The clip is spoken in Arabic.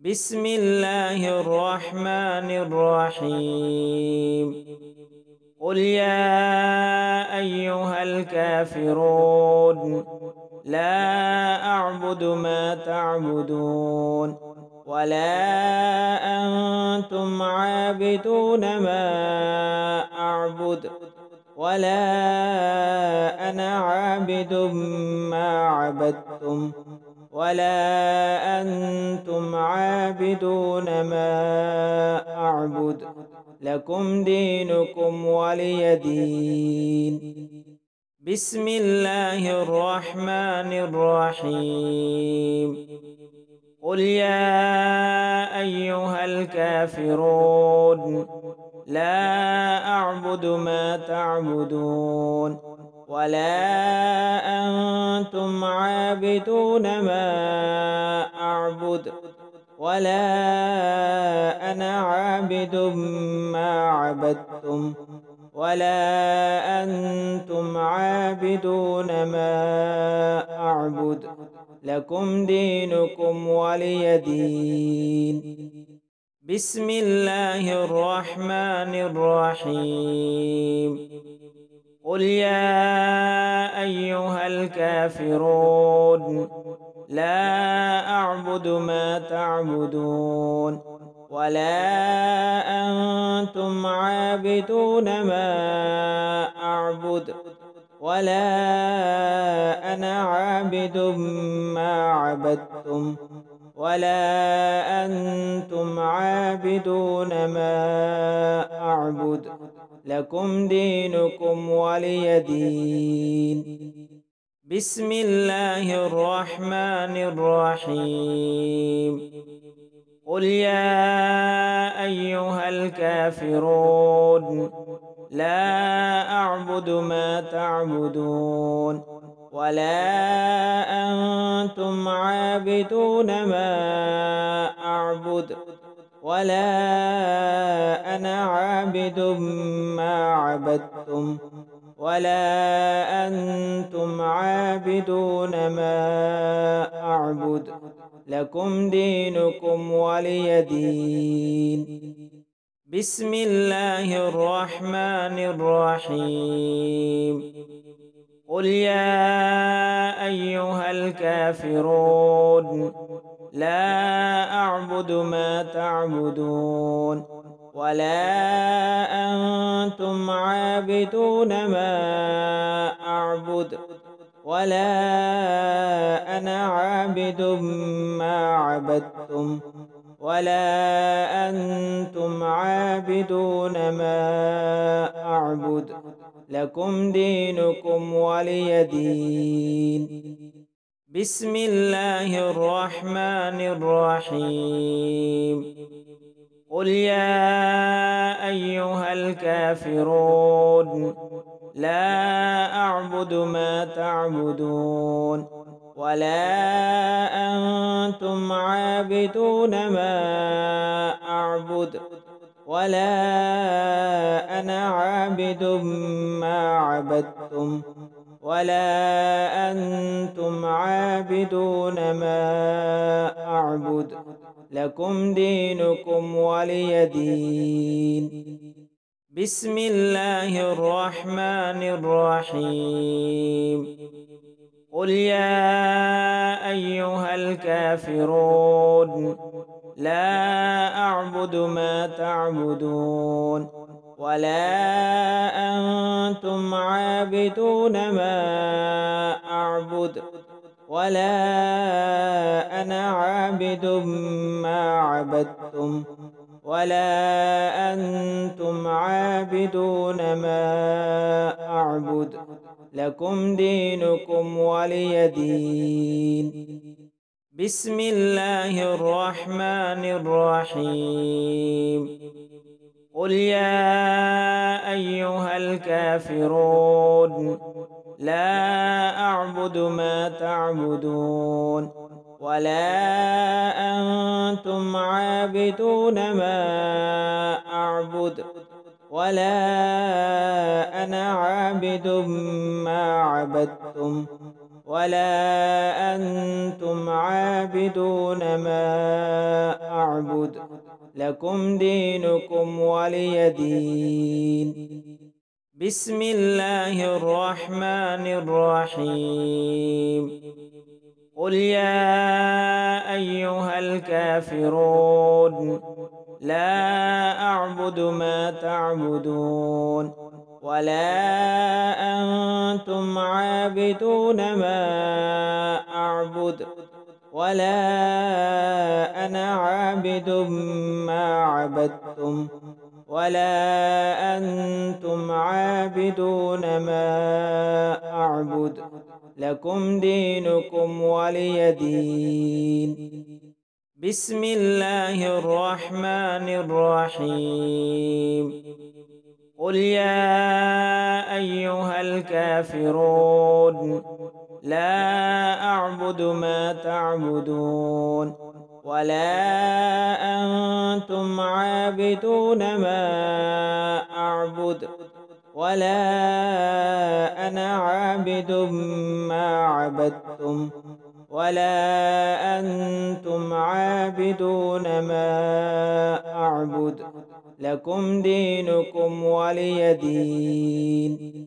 بسم الله الرحمن الرحيم. قل يا أيها الكافرون لا أعبد ما تعبدون ولا أنتم عابدون ما أعبد ولا أنا عابد ما عبدتم ولا أنتم عابدون ما أعبد لكم دينكم ولي دين. بسم الله الرحمن الرحيم. قل يا أيها الكافرون لا أعبد ما تعبدون ولا أنتم عابدون ما أعبد ولا أنا عابد ما عبدتم ولا أنتم عابدون ما أعبد لكم دينكم ولي دين. بسم الله الرحمن الرحيم. قل يا أيها الكافرون لا أعبد ما تعبدون ولا أنتم عابدون ما أعبد ولا أنا عابد ما عبدتم ولا أنتم عابدون ما أعبد لكم دينكم ولي دين. بسم الله الرحمن الرحيم. قل يا أيها الكافرون لا أعبد ما تعبدون ولا أنتم عابدون ما أعبد ولا أنا عابد ما عبدتم ولا أنتم عابدون ما أعبد لكم دينكم ولي دين. بسم الله الرحمن الرحيم. قل يا أيها الكافرون لا أعبد ما تعبدون ولا أنتم عابدون ما أعبد ولا أنا عابد ما عبدتم ولا أنتم عابدون ما أعبد لكم دينكم ولي دين. بسم الله الرحمن الرحيم. قل يا أيها الكافرون لا أعبد ما تعبدون ولا أنتم عابدون ما أعبد ولا أنا عابد ما عبدتم ولا أنتم عابدون ما أعبد لكم دينكم ولي دين. بسم الله الرحمن الرحيم. قل يا أيها الكافرون لا أعبد ما تعبدون ولا أنتم عابدون ما أعبد ولا أنا عابد ما عبدتم ولا أنتم عابدون ما أعبد لكم دينكم ولي دين. بسم الله الرحمن الرحيم. قل يا أيها الكافرون لا أعبد ما تعبدون ولا أنتم عابدون ما أعبد ولا أنا عابد ما عبدتم ولا أنتم عابدون ما فاعبد لكم دينكم ولي دين. بسم الله الرحمن الرحيم. قل يا أيها الكافرون لا أعبد ما تعبدون ولا أنتم عابدون ما أعبد ولا أنا عابد ما عبدتم ولا أنتم عابدون ما أعبد لكم دينكم ولي دين. بسم الله الرحمن الرحيم. قل يا أيها الكافرون لا أعبد ما تعبدون ولا أنتم عابدون ما أعبد ولا أنا عابد ما عبدتم ولا أنتم عابدون ما أعبد لكم دينكم ولي دين.